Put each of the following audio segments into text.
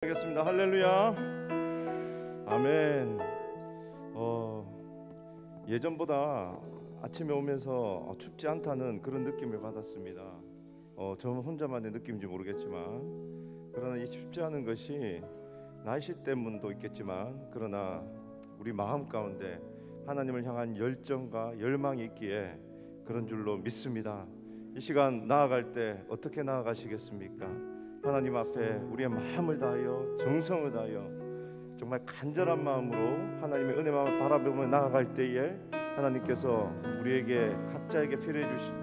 하겠습니다. 할렐루야. 아멘. 예전보다 아침에 오면서 춥지 않다는 그런 느낌을 받았습니다. 저 혼자만의 느낌인지 모르겠지만, 그러나 이 춥지 않은 것이 날씨 때문도 있겠지만, 그러나 우리 마음 가운데 하나님을 향한 열정과 열망이 있기에 그런 줄로 믿습니다. 이 시간 나아갈 때 어떻게 나아가시겠습니까? 하나님 앞에 우리의 마음을 다하여 정성을 다하여 정말 간절한 마음으로 하나님의 은혜만 바라보며 나아갈 때에 하나님께서 우리에게 각자에게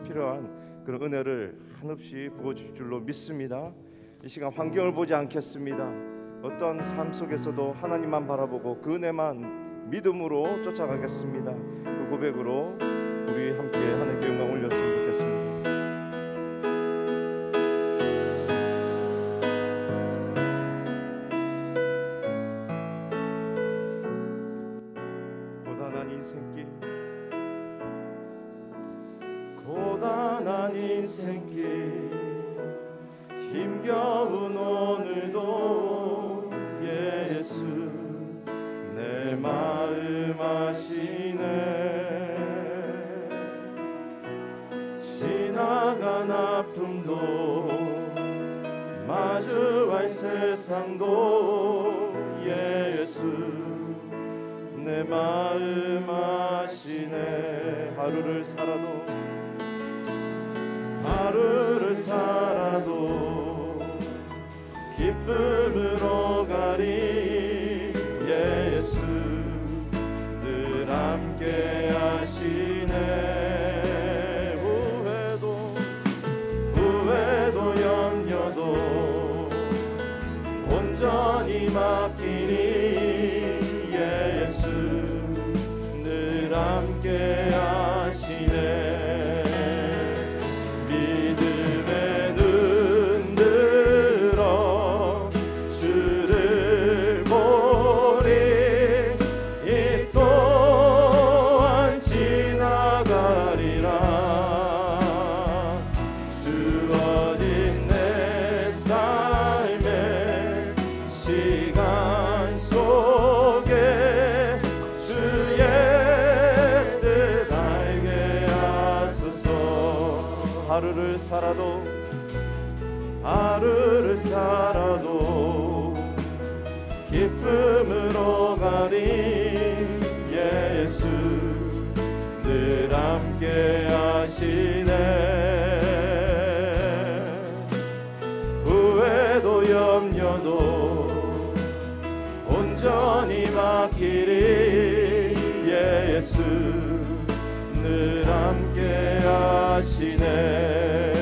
필요한 그런 은혜를 한없이 부어줄 줄로 믿습니다. 이 시간 환경을 보지 않겠습니다. 어떤 삶 속에서도 하나님만 바라보고 그 은혜만 믿음으로 쫓아가겠습니다. 그 고백으로 우리 함께 하나님께 영광 올렸으면 좋겠습니다. 고단한 인생길 힘겨운 오늘도 예수 내 마음 아시네. 지나간 아픔도 마주할 세상도 예수 내 마음 아시네. 하루를 살아도 기쁨으로 가리 예수 늘 함께 하시네. 후회도 염려도 온전히 맡기니 예수 늘 함께 하시네. 하루를 살아도 기쁨으로 가리 예수 늘 함께 하시네. 후회도 염려도 온전히 맡기리 예수 늘 함께 하시네.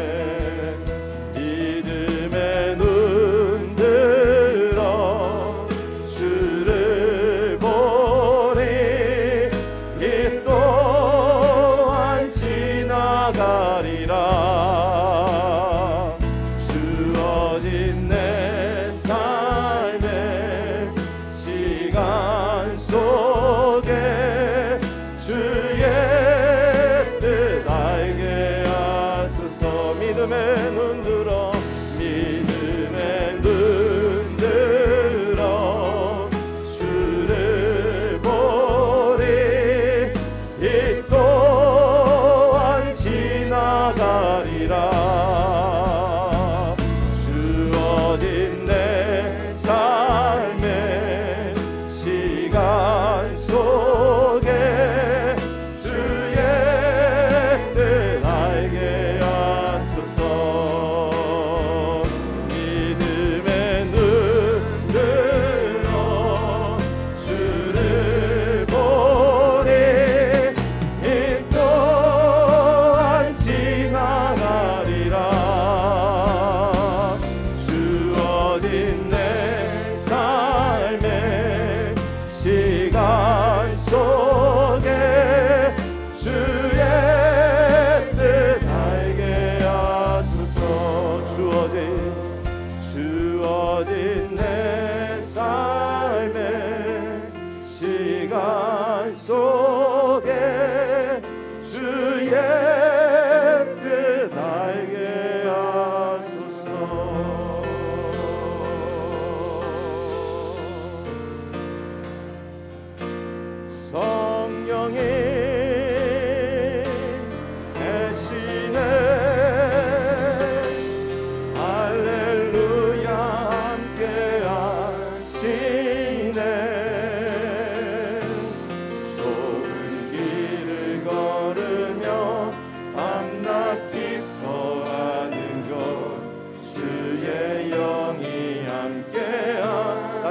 주의 뜻 알게 하소서.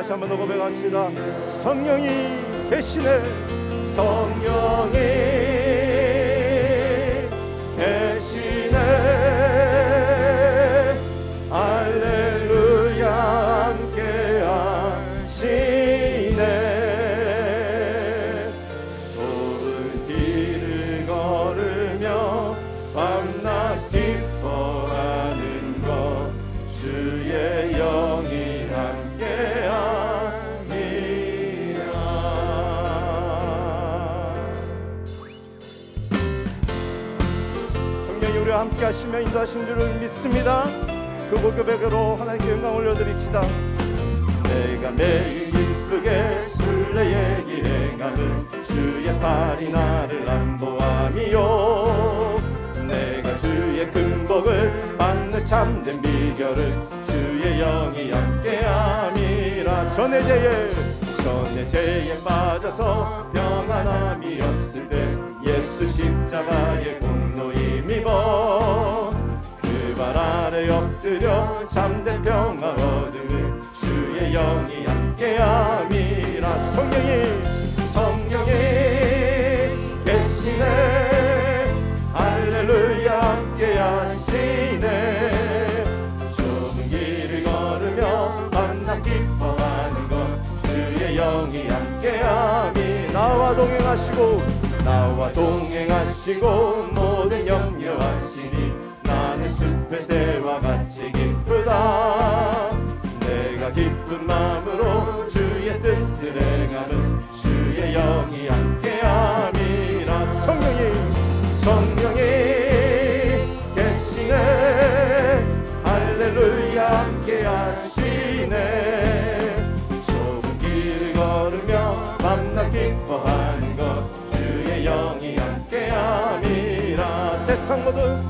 다시 한번 더 고백합시다. 성령이 계시네. 성령이 계시네. 할렐루야 함께 하시네. 좁은 길을 걸으며 밤낮 기뻐하는 것 주의 영이 함께 함이라. 성령이 우리와 함께 하시며 인도하신 줄을 믿습니다. 그 고백으로 하나님께 영광 올려드립시다. 내가 매일 기쁘게 순례의 길 행함은 주의 팔이 나를 안보함이요. 내가 주의 큰 복을 받는 참된 비결은 주의 영이 함께함이라. 전의 죄에 빠져서 평안함이 없을 때 예수 십자가의 공로 힘입어 그 발 아래 엎드려 참된 평화 얻으는 주의 영이 함께함이라. 성령이 계시네. 할렐루야 함께 하시네. 좁은 길을 걸으며 밤낮 기뻐하는 것 주의 영이 함께함이. 나와 동행하시고 모든 염려하시니 나는 숲의 새와 같이 기쁘다. 내가 기쁜 마음으로 주의 뜻을 행하는 주의 영이 함께함이라. 성령이 계시네. 할렐루야 함께 하시네. 좁은 길을 걸으며 밤낮 기뻐하는 것 주의 영이 함께함이라. 세상 모든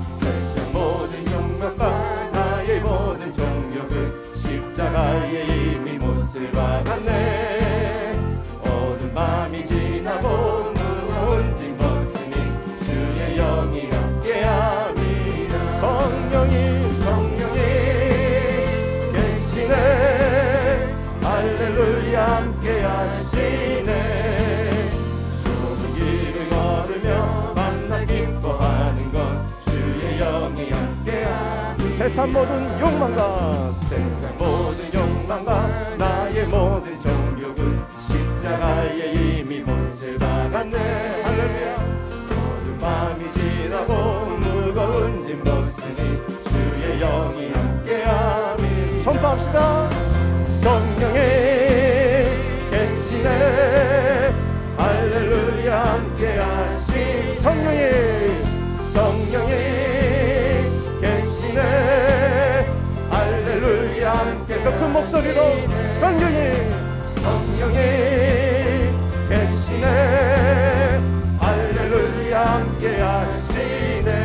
욕망과 나의 모든 정욕은 십자가에 이미 못을 박았네. 어두운 밤이 지나고 무거운 짐 벗으니 주의 영이 함께함이라. 성령이 계시네. 할렐루야 함께 하시네. 좁은 길을 걸으며 밤낮 기뻐하는 것 주의 영이 함께함이라. 세상 모든 욕망과 나의 모든 정욕은 십자가에 이미 못을 박았네. 할렐루야. 어두운 밤이 지나고 무거운 짐 벗으니 주의 영이 함께함이. 선포합시다. 성령이 계시네. 할렐루야 함께 하시. 성령이 계시네. 할렐루야 함께. 더 큰 목소리로 성령이 계시네. 할렐루야 함께 하시네.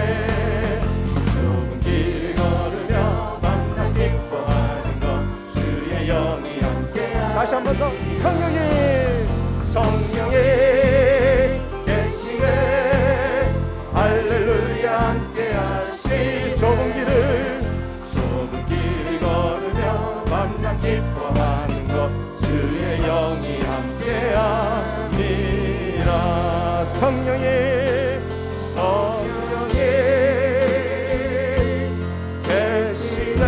좁은 길 걸으며 밤낮 기뻐하는 것 주의 영이 함께. 다시 한 번 더. 성령이 계시네. 할렐루야 함께 하시. 좁은 길을 걸으며 밤낮 기뻐하는 것 주의 영이 함께함이라. 성령이 계시네.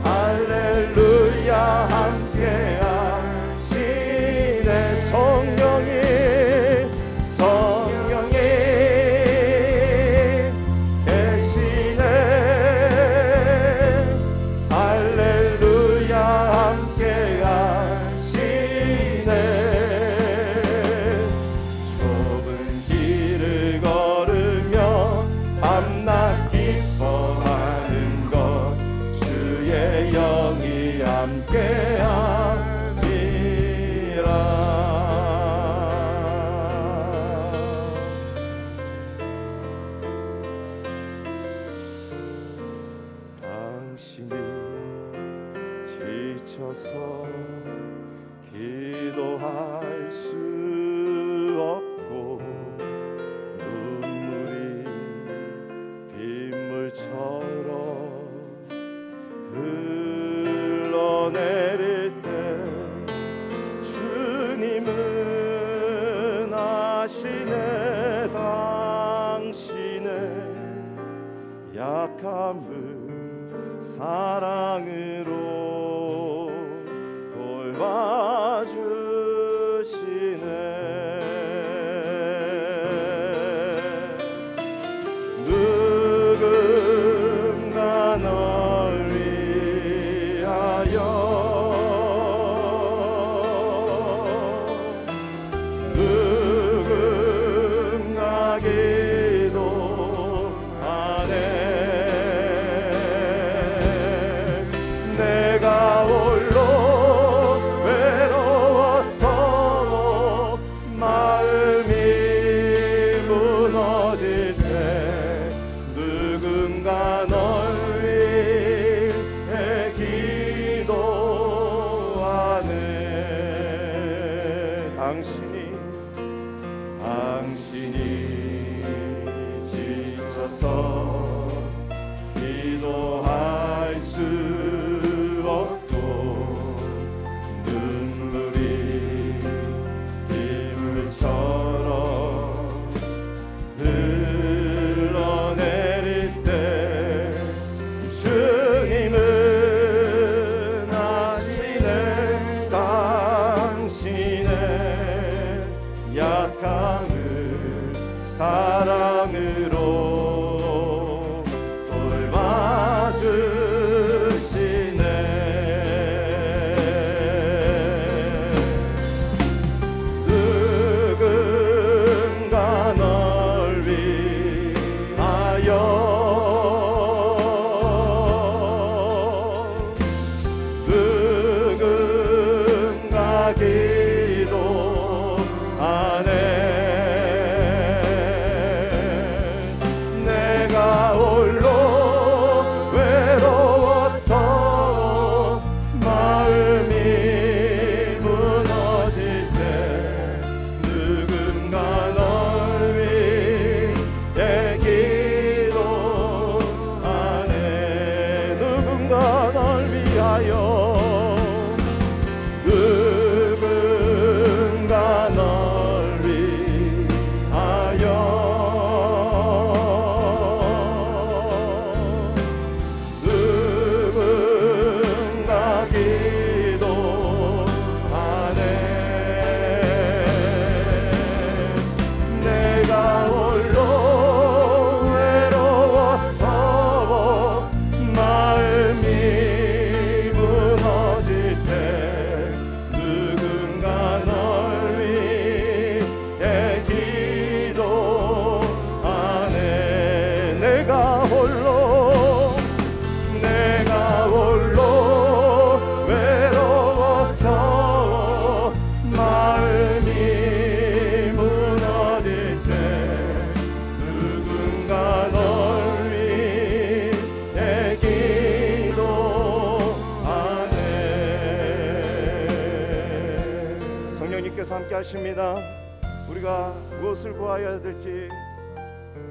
할렐루야 함께 하시네. 성령이 계시네. 할렐루야 함께 하시네. 좁은 길을 걸으며 밤낮 기뻐하는 것 주의 영이 함께함이라. 당신이 지쳐서 기도할 수 없고 눈물이 빗물처럼 흘러내 당신이 지쳐서 기도할 수 없고 눈물이 빗물처럼 흘러내릴 때 주님은 아시네. 당신의 약함을 사랑으로 돌봐주시네. 누군가 널 위하여 누군가 기도하네. 내가 홀로 외로워서 마음이 무너질 때 누군가 널 위해 기도하네. 누군가 널 위하여 누군가 널 위하여 누군가 기도하네. 내가 홀로 외로워서 마음이 무너질 때 누군가 널 위해 기도하네. 내가 홀로 외로워서 마음이 무너질 때 누군가 널 위해 기도하네. 성령님께서 함께 하십니다. 우리가 무엇을 구하여야 될지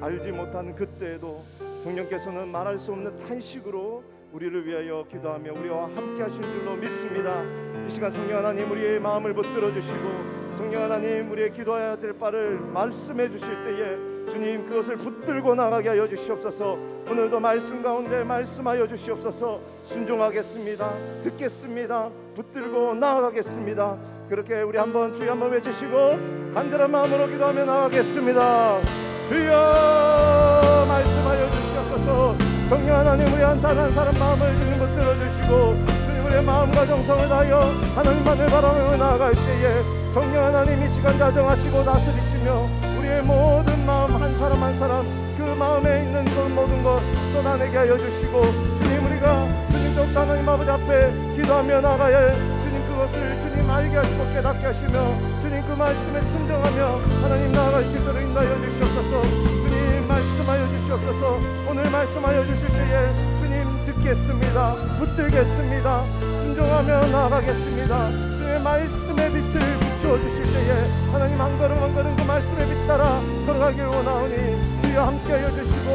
알지 못하는 그때에도 성령께서는 말할 수 없는 탄식으로 우리를 위하여 기도하며 우리와 함께 하신 줄로 믿습니다. 이 시간 성령 하나님 우리의 마음을 붙들어 주시고 성령 하나님 우리의 기도해야 될 바를 말씀해 주실 때에 주님 그것을 붙들고 나가게 하여 주시옵소서. 오늘도 말씀 가운데 말씀하여 주시옵소서. 순종하겠습니다. 듣겠습니다. 붙들고 나아가겠습니다. 그렇게 우리 한번 주여 한번 외치시고 간절한 마음으로 기도하며 나아가겠습니다. 주여 말씀하여 주시옵소서. 성령 하나님 우리 한 사람 한 사람 마음을 주님 붙들어 주시고 주님 우리의 마음과 정성을 다하여 하나님만을 바라며 나아갈 때에 성령 하나님 이 시간 자정하시고 다스리시며 우리의 모든 마음 한 사람 한 사람 그 마음에 있는 그 모든 것 쏟아내게 하여 주시고 주님 우리가 주님 또 하나님 아버지 앞에 기도하며 나아가야 할 주님 그것을 주님 알게 하시고 깨닫게 하시며 주님 그 말씀에 순종하며 하나님 나아갈 수 있도록 인도하여 주시옵소서. 주님 말씀하여 주시옵소서. 오늘 말씀하여 주실 때에 주님 듣겠습니다. 붙들겠습니다. 순종하며 나아가겠습니다. 주의 말씀의 빛을 비추어 주실 때에 하나님 한 걸음 한 걸음 그 말씀의 빛 따라 걸어가기를 원하오니 주여 함께하여 주시고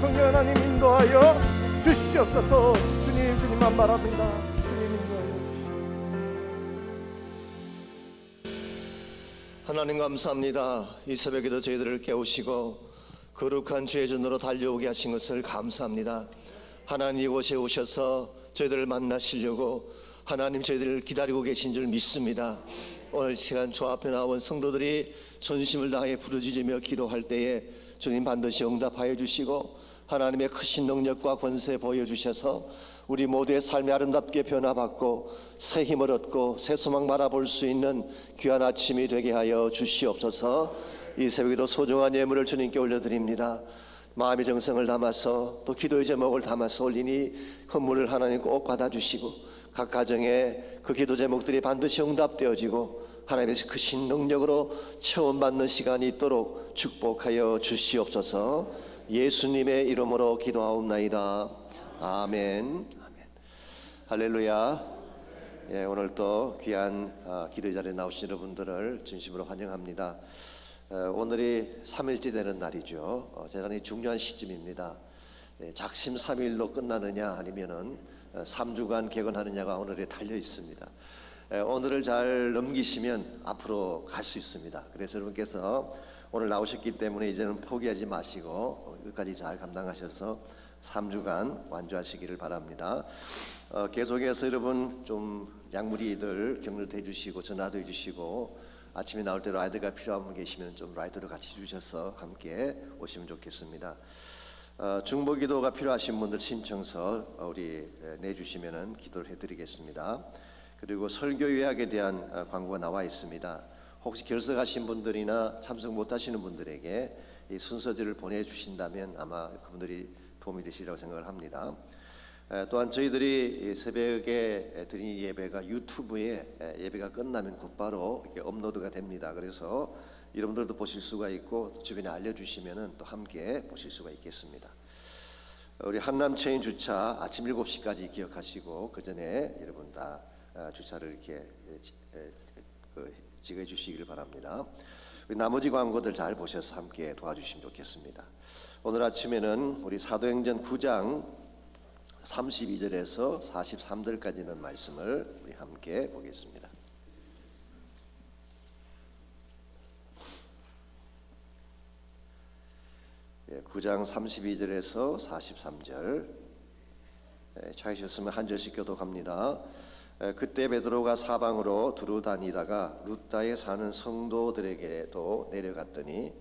성령 하나님 인도하여 주시옵소서. 주님만 바랍니다. 주님 인도하여 주시옵소서. 하나님 감사합니다. 이 새벽에도 저희들을 깨우시고 거룩한 주의 전으로 달려오게 하신 것을 감사합니다. 하나님 이곳에 오셔서 저희들을 만나시려고 하나님 저희들을 기다리고 계신 줄 믿습니다. 오늘 시간 주 앞에 나온 성도들이 전심을 다해 부르짖으며 기도할 때에 주님 반드시 응답하여 주시고 하나님의 크신 능력과 권세 보여주셔서 우리 모두의 삶이 아름답게 변화받고 새 힘을 얻고 새 소망 바라볼 수 있는 귀한 아침이 되게 하여 주시옵소서. 이 새벽에도 소중한 예물을 주님께 올려드립니다. 마음의 정성을 담아서 또 기도의 제목을 담아서 올리니 헌물을 하나님 꼭 받아주시고 각 가정에 그 기도 제목들이 반드시 응답되어지고 하나님의 크신 능력으로 체험받는 시간이 있도록 축복하여 주시옵소서. 예수님의 이름으로 기도하옵나이다. 아멘. 할렐루야. 예, 오늘 또 귀한 기도 자리에 나오신 여러분들을 진심으로 환영합니다. 오늘이 3일째 되는 날이죠. 대단히 중요한 시점입니다. 작심 3일로 끝나느냐 아니면은 3주간 개건하느냐가 오늘에 달려 있습니다. 오늘을 잘 넘기시면 앞으로 갈 수 있습니다. 그래서 여러분께서 오늘 나오셨기 때문에 이제는 포기하지 마시고 끝까지 잘 감당하셔서 3주간 완주하시기를 바랍니다. 계속해서 여러분 좀 양무리들 격려도 해주시고 전화도 해주시고 아침에 나올 때 라이드가 필요한 분 계시면 좀 라이드도 같이 주셔서 함께 오시면 좋겠습니다. 중보기도가 필요하신 분들 신청서 우리 내주시면은 기도를 해드리겠습니다. 그리고 설교 예약에 대한 광고가 나와 있습니다. 혹시 결석하신 분들이나 참석 못하시는 분들에게 이 순서지를 보내주신다면 아마 그분들이 도움이 되시리라고 생각을 합니다. 또한 저희들이 새벽에 드린 예배가 유튜브에 예배가 끝나면 곧바로 이렇게 업로드가 됩니다. 그래서 여러분들도 보실 수가 있고 주변에 알려주시면은 또 함께 보실 수가 있겠습니다. 우리 한남 체인 주차 아침 7시까지 기억하시고 그 전에 여러분 다 주차를 이렇게 지급해 주시길 바랍니다. 우리 나머지 광고들 잘 보셔서 함께 도와주시면 좋겠습니다. 오늘 아침에는 우리 사도행전 9장 32절에서 43절까지 있는 말씀을 우리 함께 보겠습니다. 예, 9장 32절에서 43절 찾으셨으면 한 절씩 교독합니다. 그때 베드로가 사방으로 두루 다니다가 루다에 사는 성도들에게도 내려갔더니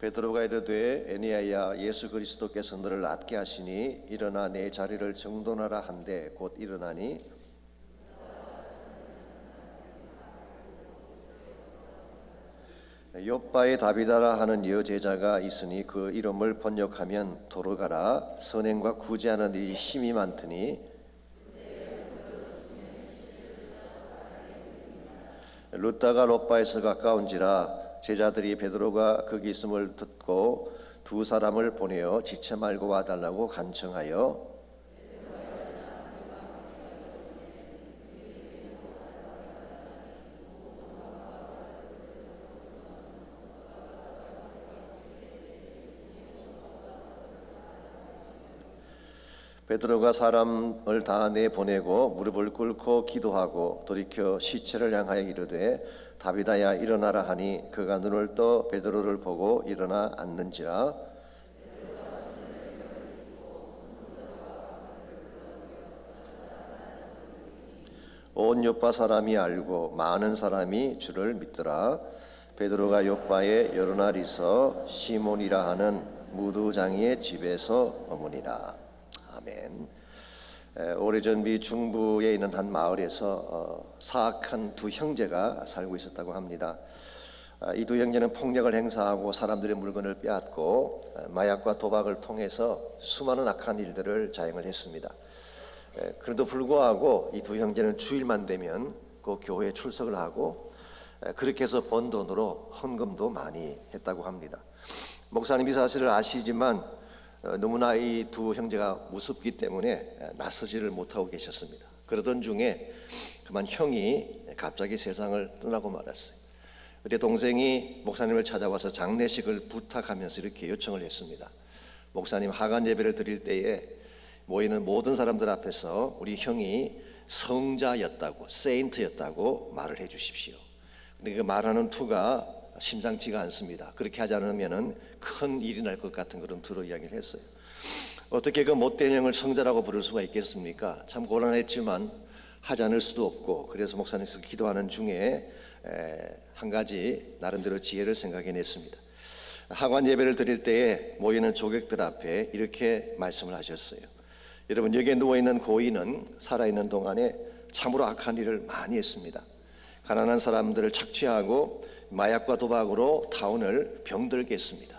베드로가 이르되 에니야야 예수 그리스도께서 너를 낫게 하시니 일어나 내 자리를 정돈하라 한데 곧 일어나니 욥바의 다비다라 하는 여제자가 있으니 그 이름을 번역하면 도로가라 선행과 구제하는 일이 심히 많더니 루다가 롯바에서 가까운지라 제자들이 베드로가 거기 있음을 듣고 두 사람을 보내어 지체 말고 와달라고 간청하여 베드로가 사람을 다 내보내고 무릎을 꿇고 기도하고 돌이켜 시체를 향하여 이르되 다비다야 일어나라 하니 그가 눈을 떠 베드로를 보고 일어나 앉는지라 온 요파 사람이 알고 많은 사람이 주를 믿더라. 베드로가 요파에 여러 날 있어 시몬이라 하는 무두장이의 집에서 머무니라. 아멘. 오래전 미 중부에 있는 한 마을에서 사악한 두 형제가 살고 있었다고 합니다. 이 두 형제는 폭력을 행사하고 사람들의 물건을 빼앗고 마약과 도박을 통해서 수많은 악한 일들을 자행을 했습니다. 그래도 불구하고 이 두 형제는 주일만 되면 그 교회에 출석을 하고 그렇게 해서 번 돈으로 헌금도 많이 했다고 합니다. 목사님이 사실을 아시지만 너무나 이 두 형제가 무섭기 때문에 나서지를 못하고 계셨습니다. 그러던 중에 그만 형이 갑자기 세상을 떠나고 말았어요. 그때 동생이 목사님을 찾아와서 장례식을 부탁하면서 이렇게 요청을 했습니다. 목사님, 하간 예배를 드릴 때에 모이는 모든 사람들 앞에서 우리 형이 성자였다고, 세인트였다고 말을 해 주십시오. 근데 그 말하는 투가 심상치가 않습니다. 그렇게 하지 않으면 큰 일이 날 것 같은 그런 투로 이야기를 했어요. 어떻게 그 못된 형을 성자라고 부를 수가 있겠습니까? 참 곤란했지만 하지 않을 수도 없고, 그래서 목사님께서 기도하는 중에 한 가지 나름대로 지혜를 생각해냈습니다. 하관 예배를 드릴 때에 모이는 조객들 앞에 이렇게 말씀을 하셨어요. 여러분, 여기에 누워있는 고인은 살아있는 동안에 참으로 악한 일을 많이 했습니다. 가난한 사람들을 착취하고 마약과 도박으로 타운을 병들게 했습니다.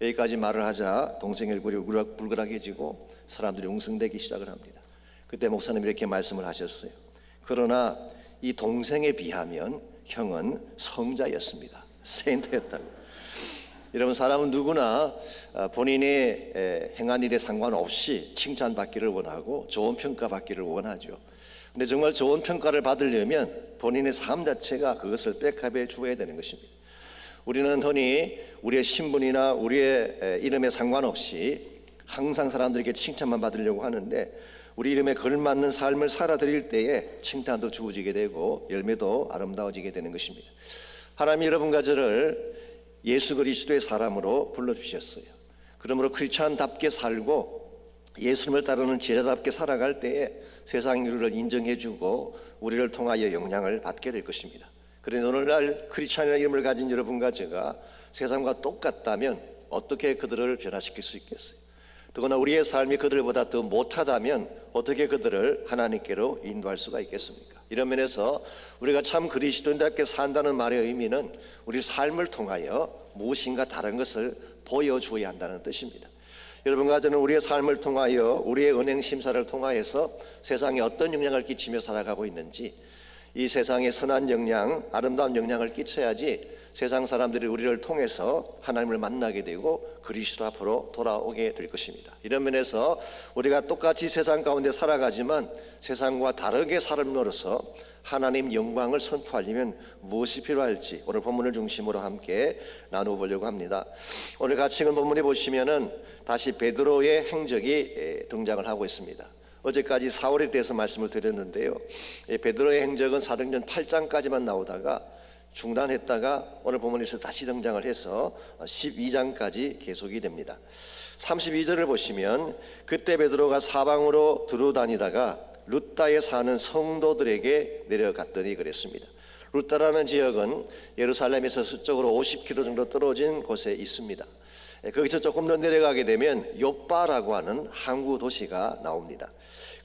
여기까지 말을 하자 동생의 얼굴이 울그락불그락해지고 사람들이 웅성대기 시작을 합니다. 그때 목사님이 이렇게 말씀을 하셨어요. 그러나 이 동생에 비하면 형은 성자였습니다. 세인트였다고. 여러분, 사람은 누구나 본인이 행한 일에 상관없이 칭찬받기를 원하고 좋은 평가받기를 원하죠. 근데 정말 좋은 평가를 받으려면 본인의 삶 자체가 그것을 백합해 주어야 되는 것입니다. 우리는 흔히 우리의 신분이나 우리의 이름에 상관없이 항상 사람들에게 칭찬만 받으려고 하는데, 우리 이름에 걸맞는 삶을 살아드릴 때에 칭찬도 주어지게 되고 열매도 아름다워지게 되는 것입니다. 하나님이 여러분과 저를 예수 그리스도의 사람으로 불러주셨어요. 그러므로 크리스찬답게 살고 예수님을 따르는 제자답게 살아갈 때에 세상이 우리를 인정해주고 우리를 통하여 영향을 받게 될 것입니다. 그런데 오늘날 크리스찬이라는 이름을 가진 여러분과 제가 세상과 똑같다면 어떻게 그들을 변화시킬 수 있겠어요? 더구나 우리의 삶이 그들보다 더 못하다면 어떻게 그들을 하나님께로 인도할 수가 있겠습니까? 이런 면에서 우리가 참 그리스도인답게 산다는 말의 의미는 우리 삶을 통하여 무엇인가 다른 것을 보여주어야 한다는 뜻입니다. 여러분과 저는 우리의 삶을 통하여 우리의 은행 심사를 통하여서 세상에 어떤 영향을 끼치며 살아가고 있는지, 이 세상에 선한 영향, 아름다운 영향을 끼쳐야지 세상 사람들이 우리를 통해서 하나님을 만나게 되고 그리스도 앞으로 돌아오게 될 것입니다. 이런 면에서 우리가 똑같이 세상 가운데 살아가지만 세상과 다르게 삶으로서 하나님 영광을 선포하려면 무엇이 필요할지 오늘 본문을 중심으로 함께 나누어보려고 합니다. 오늘 같이 읽은 본문에 보시면은 다시 베드로의 행적이 등장을 하고 있습니다. 어제까지 사울에 대해서 말씀을 드렸는데요, 베드로의 행적은 사도행전 8장까지만 나오다가 중단했다가 오늘 본문에서 다시 등장을 해서 12장까지 계속이 됩니다. 32절을 보시면, 그때 베드로가 사방으로 두루다니다가 룻다에 사는 성도들에게 내려갔더니 그랬습니다. 룻다라는 지역은 예루살렘에서 서쪽으로 50km 정도 떨어진 곳에 있습니다. 거기서 조금 더 내려가게 되면 요빠라고 하는 항구 도시가 나옵니다.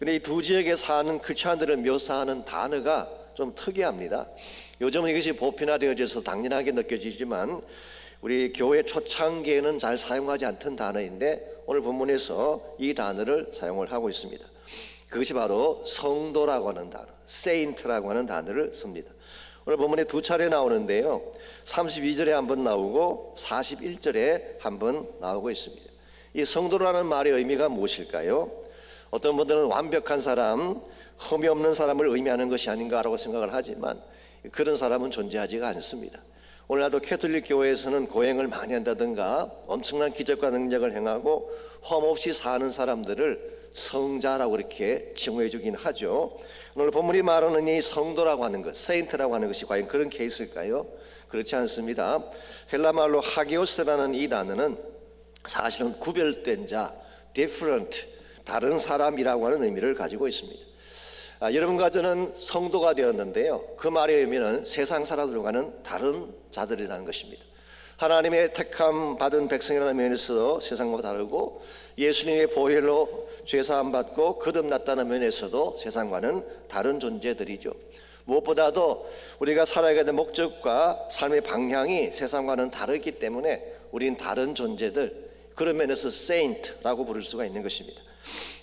그런데 이 두 지역에 사는 크리스찬들을 묘사하는 단어가 좀 특이합니다. 요즘은 이것이 보편화되어져서 당연하게 느껴지지만 우리 교회 초창기에는 잘 사용하지 않던 단어인데 오늘 본문에서 이 단어를 사용을 하고 있습니다. 그것이 바로 성도라고 하는 단어, 세인트라고 하는 단어를 씁니다. 오늘 본문에 두 차례 나오는데요, 32절에 한번 나오고 41절에 한번 나오고 있습니다. 이 성도라는 말의 의미가 무엇일까요? 어떤 분들은 완벽한 사람, 흠이 없는 사람을 의미하는 것이 아닌가라고 생각을 하지만 그런 사람은 존재하지가 않습니다. 오늘날도 캐톨릭 교회에서는 고행을 많이 한다든가 엄청난 기적과 능력을 행하고 험 없이 사는 사람들을 성자라고 이렇게 칭호해 주긴 하죠. 오늘 본문이 말하는 이 성도라고 하는 것, 세인트라고 하는 것이 과연 그런 케이스일까요? 그렇지 않습니다. 헬라 말로 하기오스라는 이 단어는 사실은 구별된 자, different, 다른 사람이라고 하는 의미를 가지고 있습니다. 여러분과 저는 성도가 되었는데요, 그 말의 의미는 세상 사람들과는 다른 자들이라는 것입니다. 하나님의 택함 받은 백성이라는 면에서도 세상과 다르고 예수님의 보혈로 죄사함 받고 거듭났다는 면에서도 세상과는 다른 존재들이죠. 무엇보다도 우리가 살아가야 될 목적과 삶의 방향이 세상과는 다르기 때문에 우린 다른 존재들, 그런 면에서 세인트라고 부를 수가 있는 것입니다.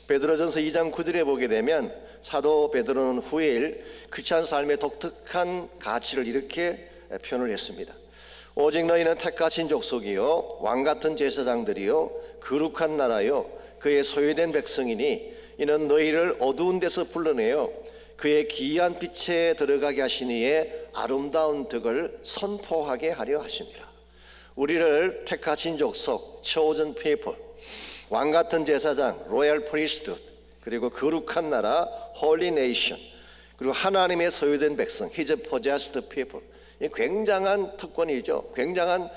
베드로전서 2장 9절에 보게 되면 사도 베드로는 후일 크리스찬 삶의 독특한 가치를 이렇게 표현을 했습니다. 오직 너희는 택하신 족속이요 왕같은 제사장들이요 거룩한 나라요 그의 소유된 백성이니 이는 너희를 어두운 데서 불러내어 그의 기이한 빛에 들어가게 하신 이의 아름다운 덕을 선포하게 하려 하심이라. 우리를 택하신 족속, chosen people, 왕같은 제사장, royal priesthood, 그리고 거룩한 나라, holy nation, 그리고 하나님의 소유된 백성, his possessed people. 이 굉장한 특권이죠. 굉장한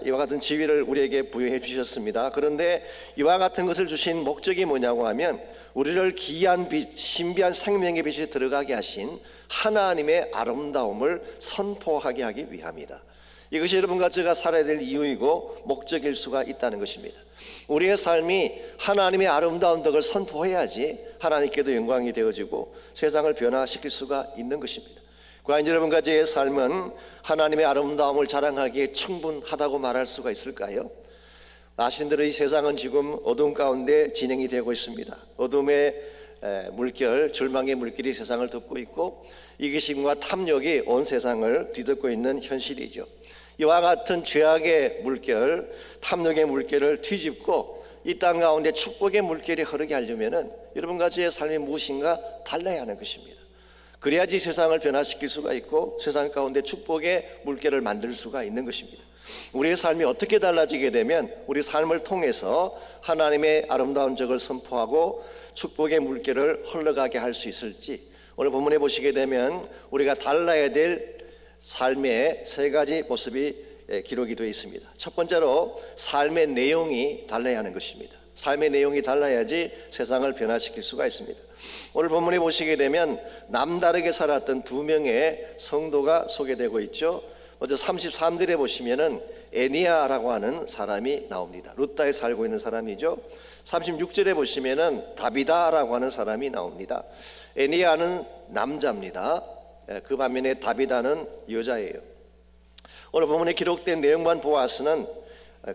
이와 같은 지위를 우리에게 부여해 주셨습니다. 그런데 이와 같은 것을 주신 목적이 뭐냐고 하면 우리를 기이한 빛, 신비한 생명의 빛에 들어가게 하신 하나님의 아름다움을 선포하게 하기 위함이다. 이것이 여러분과 제가 살아야 될 이유이고 목적일 수가 있다는 것입니다. 우리의 삶이 하나님의 아름다운 덕을 선포해야지 하나님께도 영광이 되어지고 세상을 변화시킬 수가 있는 것입니다. 과연 여러분과 저의 삶은 하나님의 아름다움을 자랑하기에 충분하다고 말할 수가 있을까요? 아시는 대로 이 세상은 지금 어둠 가운데 진행이 되고 있습니다. 어둠의 물결, 절망의 물길이 세상을 덮고 있고 이기심과 탐욕이 온 세상을 뒤덮고 있는 현실이죠. 이와 같은 죄악의 물결, 탐욕의 물결을 뒤집고 이 땅 가운데 축복의 물결이 흐르게 하려면은 여러분과 저의 삶이 무엇인가 달라야 하는 것입니다. 그래야지 세상을 변화시킬 수가 있고 세상 가운데 축복의 물결을 만들 수가 있는 것입니다. 우리의 삶이 어떻게 달라지게 되면 우리 삶을 통해서 하나님의 아름다운 적을 선포하고 축복의 물결을 흘러가게 할 수 있을지 오늘 본문에 보시게 되면 우리가 달라야 될 삶의 세 가지 모습이 기록이 되어 있습니다. 첫 번째로 삶의 내용이 달라야 하는 것입니다. 삶의 내용이 달라야지 세상을 변화시킬 수가 있습니다. 오늘 본문에 보시게 되면 남다르게 살았던 두 명의 성도가 소개되고 있죠. 먼저 33절에 보시면은 에니야라고 하는 사람이 나옵니다. 루타에 살고 있는 사람이죠. 36절에 보시면은 다비다라고 하는 사람이 나옵니다. 에니야는 남자입니다. 그 반면에 다비다는 여자예요. 오늘 본문에 기록된 내용만 보아서는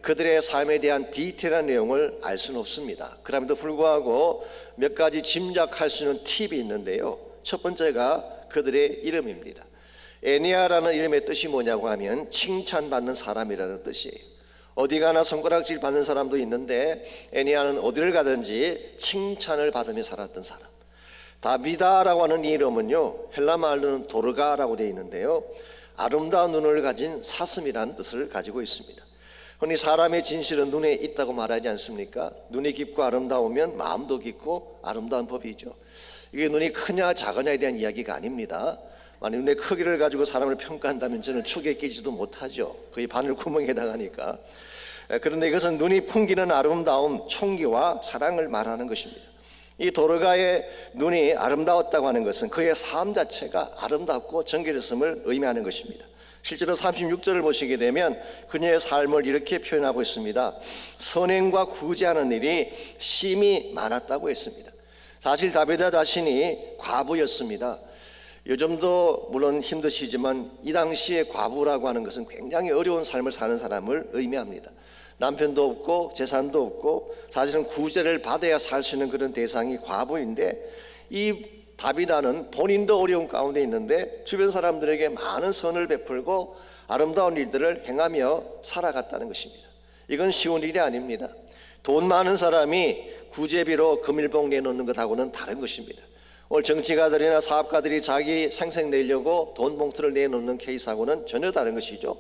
그들의 삶에 대한 디테일한 내용을 알 수는 없습니다. 그럼에도 불구하고 몇 가지 짐작할 수 있는 팁이 있는데요. 첫 번째가 그들의 이름입니다. 에니야라는 이름의 뜻이 뭐냐고 하면 칭찬받는 사람이라는 뜻이에요. 어디 가나 손가락질 받는 사람도 있는데 에니야는 어디를 가든지 칭찬을 받으며 살았던 사람. 다비다라고 하는 이 이름은요, 헬라 말로는 도르가라고 되어 있는데요, 아름다운 눈을 가진 사슴이라는 뜻을 가지고 있습니다. 흔히 사람의 진실은 눈에 있다고 말하지 않습니까? 눈이 깊고 아름다우면 마음도 깊고 아름다운 법이죠. 이게 눈이 크냐 작으냐에 대한 이야기가 아닙니다. 만약 눈의 크기를 가지고 사람을 평가한다면 저는 축에 끼지도 못하죠. 거의 바늘구멍에 해당하니까. 그런데 이것은 눈이 풍기는 아름다움, 총기와 사랑을 말하는 것입니다. 이 도르가의 눈이 아름다웠다고 하는 것은 그의 삶 자체가 아름답고 정결했음을 의미하는 것입니다. 실제로 36절을 보시게 되면 그녀의 삶을 이렇게 표현하고 있습니다. 선행과 구제하는 일이 심히 많았다고 했습니다. 사실 다비다 자신이 과부였습니다. 요즘도 물론 힘드시지만 이 당시에 과부라고 하는 것은 굉장히 어려운 삶을 사는 사람을 의미합니다. 남편도 없고 재산도 없고 사실은 구제를 받아야 살 수 있는 그런 대상이 과부인데, 이 다비다는 본인도 어려운 가운데 있는데 주변 사람들에게 많은 선을 베풀고 아름다운 일들을 행하며 살아갔다는 것입니다. 이건 쉬운 일이 아닙니다. 돈 많은 사람이 구제비로 금일봉 내놓는 것하고는 다른 것입니다. 오늘 정치가들이나 사업가들이 자기 생색 내려고 돈 봉투를 내놓는 케이스하고는 전혀 다른 것이죠.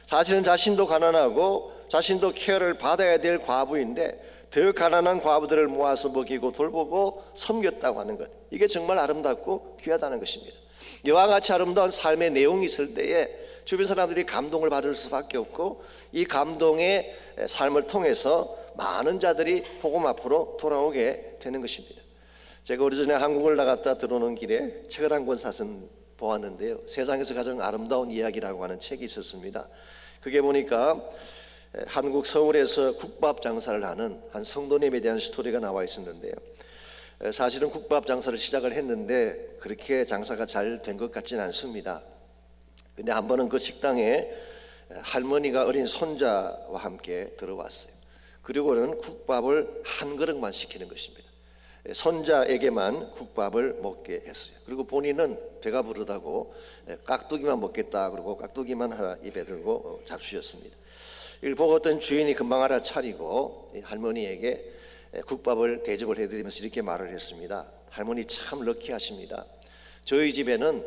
사실은 자신도 가난하고 자신도 케어를 받아야 될 과부인데 더 가난한 과부들을 모아서 먹이고 돌보고 섬겼다고 하는 것, 이게 정말 아름답고 귀하다는 것입니다. 이와 같이 아름다운 삶의 내용이 있을 때에 주변 사람들이 감동을 받을 수밖에 없고 이 감동의 삶을 통해서 많은 자들이 복음 앞으로 돌아오게 되는 것입니다. 제가 오래전에 한국을 나갔다 들어오는 길에 책을 한 권 사서 보았는데요, 세상에서 가장 아름다운 이야기라고 하는 책이 있었습니다. 그게 보니까 한국 서울에서 국밥 장사를 하는 한 성도님에 대한 스토리가 나와 있었는데요, 사실은 국밥 장사를 시작을 했는데 그렇게 장사가 잘 된 것 같지는 않습니다. 근데 한 번은 그 식당에 할머니가 어린 손자와 함께 들어왔어요. 그리고는 국밥을 한 그릇만 시키는 것입니다. 손자에게만 국밥을 먹게 했어요. 그리고 본인은 배가 부르다고 깍두기만 먹겠다 그러고 깍두기만 하나 입에 들고 잡수셨습니다. 이걸 보고 어떤 주인이 금방 알아차리고 할머니에게 국밥을 대접을 해드리면서 이렇게 말을 했습니다. 할머니 참 럭키하십니다. 저희 집에는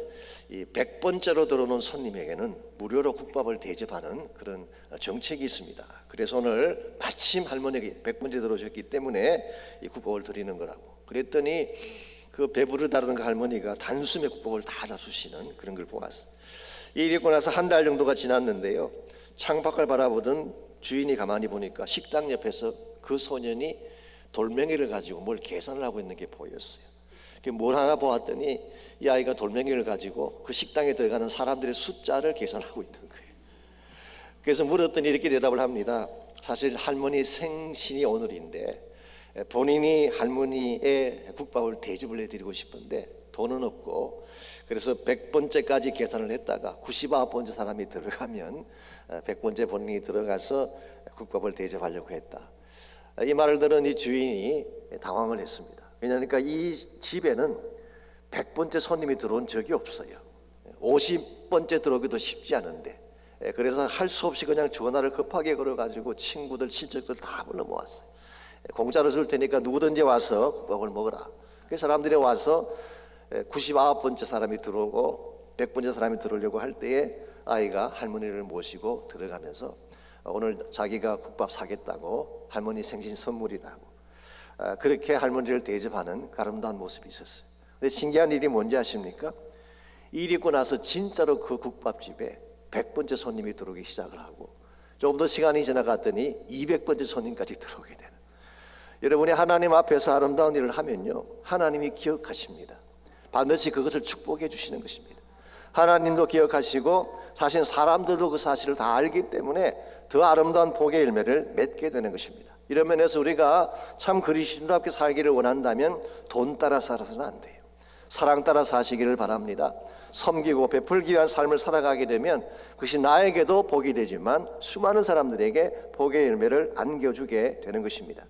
이 100번째로 들어오는 손님에게는 무료로 국밥을 대접하는 그런 정책이 있습니다. 그래서 오늘 마침 할머니에게 100번째 들어오셨기 때문에 이 국밥을 드리는 거라고. 그랬더니 그 배부르다는 그 할머니가 단숨에 국밥을 다 잡수시는 그런 걸 보았어요. 이 일이 있고 나서 한 달 정도가 지났는데요, 창밖을 바라보던 주인이 가만히 보니까 식당 옆에서 그 소년이 돌멩이를 가지고 뭘 계산을 하고 있는 게 보였어요. 뭘 하나 보았더니 이 아이가 돌멩이를 가지고 그 식당에 들어가는 사람들의 숫자를 계산하고 있는 거예요. 그래서 물었더니 이렇게 대답을 합니다. 사실 할머니 생신이 오늘인데 본인이 할머니의 국밥을 대접을 해드리고 싶은데 돈은 없고, 그래서 100번째까지 계산을 했다가 99번째 사람이 들어가면 100번째 본인이 들어가서 국밥을 대접하려고 했다. 이 말을 들은 이 주인이 당황을 했습니다. 왜냐하니까 이 집에는 100번째 손님이 들어온 적이 없어요. 50번째 들어오기도 쉽지 않은데 그래서 할 수 없이 그냥 전화를 급하게 걸어가지고 친구들 친척들 다 불러 모았어요. 공짜로 줄 테니까 누구든지 와서 국밥을 먹어라. 그 사람들이 와서 99번째 사람이 들어오고 100번째 사람이 들어오려고 할 때에 아이가 할머니를 모시고 들어가면서 오늘 자기가 국밥 사겠다고 할머니 생신 선물이라고 그렇게 할머니를 대접하는 아름다운 모습이 있었어요. 근데 신기한 일이 뭔지 아십니까? 일 있고 나서 진짜로 그 국밥집에 100번째 손님이 들어오기 시작을 하고 조금 더 시간이 지나갔더니 200번째 손님까지 들어오게 되는, 여러분이 하나님 앞에서 아름다운 일을 하면요 하나님이 기억하십니다. 반드시 그것을 축복해 주시는 것입니다. 하나님도 기억하시고 사실 사람들도 그 사실을 다 알기 때문에 더 아름다운 복의 열매를 맺게 되는 것입니다. 이런 면에서 우리가 참 그리스도답게 살기를 원한다면 돈 따라 살아서는 안 돼요. 사랑 따라 사시기를 바랍니다. 섬기고 베풀기 위한 삶을 살아가게 되면 그것이 나에게도 복이 되지만 수많은 사람들에게 복의 열매를 안겨주게 되는 것입니다.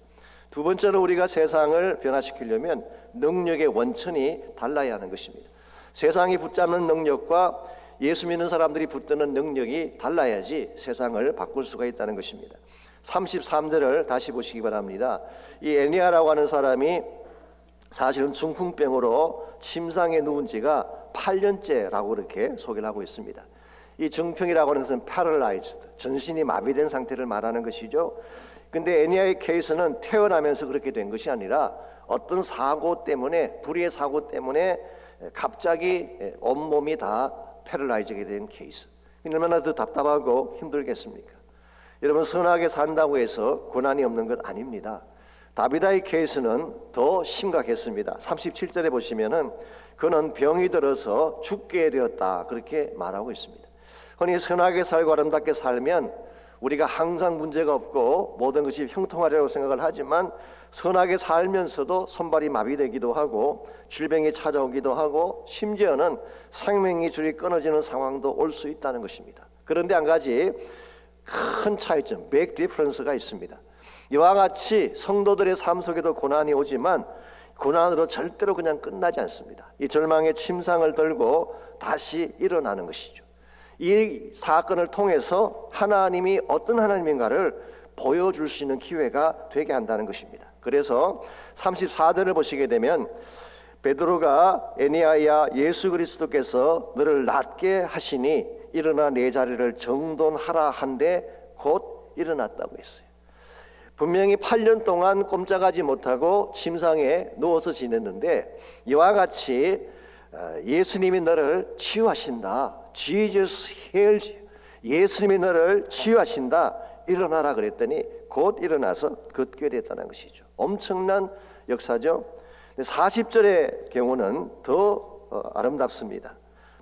두 번째로 우리가 세상을 변화시키려면 능력의 원천이 달라야 하는 것입니다. 세상이 붙잡는 능력과 예수 믿는 사람들이 붙드는 능력이 달라야지 세상을 바꿀 수가 있다는 것입니다. 33절을 다시 보시기 바랍니다. 이 에니야라고 하는 사람이 사실은 중풍병으로 침상에 누운 지가 8년째라고 그렇게 소개를 하고 있습니다. 이 중풍이라고 하는 것은 paralyzed, 전신이 마비된 상태를 말하는 것이죠. 근데 에니야의 케이스는 태어나면서 그렇게 된 것이 아니라 어떤 사고 때문에, 불의의 사고 때문에 갑자기 온몸이 다 패럴라이즈게 된 케이스. 얼마나 더 답답하고 힘들겠습니까? 여러분, 선하게 산다고 해서 고난이 없는 것 아닙니다. 다비다의 케이스는 더 심각했습니다. 37절에 보시면은 그는 병이 들어서 죽게 되었다 그렇게 말하고 있습니다. 흔히 선하게 살고 아름답게 살면 우리가 항상 문제가 없고 모든 것이 형통하리라고 생각을 하지만 선하게 살면서도 손발이 마비되기도 하고 질병이 찾아오기도 하고 심지어는 생명의 줄이 끊어지는 상황도 올 수 있다는 것입니다. 그런데 한 가지 큰 차이점, big difference가 있습니다. 이와 같이 성도들의 삶 속에도 고난이 오지만 고난으로 절대로 그냥 끝나지 않습니다. 이 절망의 침상을 들고 다시 일어나는 것이죠. 이 사건을 통해서 하나님이 어떤 하나님인가를 보여줄 수 있는 기회가 되게 한다는 것입니다. 그래서 34절을 보시게 되면 베드로가 에니야야 예수 그리스도께서 너를 낫게 하시니 일어나 내 자리를 정돈하라 한데 곧 일어났다고 했어요. 분명히 8년 동안 꼼짝하지 못하고 침상에 누워서 지냈는데 이와 같이 예수님이 너를 치유하신다. Jesus heals you. 예수님이 너를 치유하신다. 일어나라 그랬더니 곧 일어나서 걷게 됐다는 것이죠. 엄청난 역사죠. 40절의 경우는 더 아름답습니다.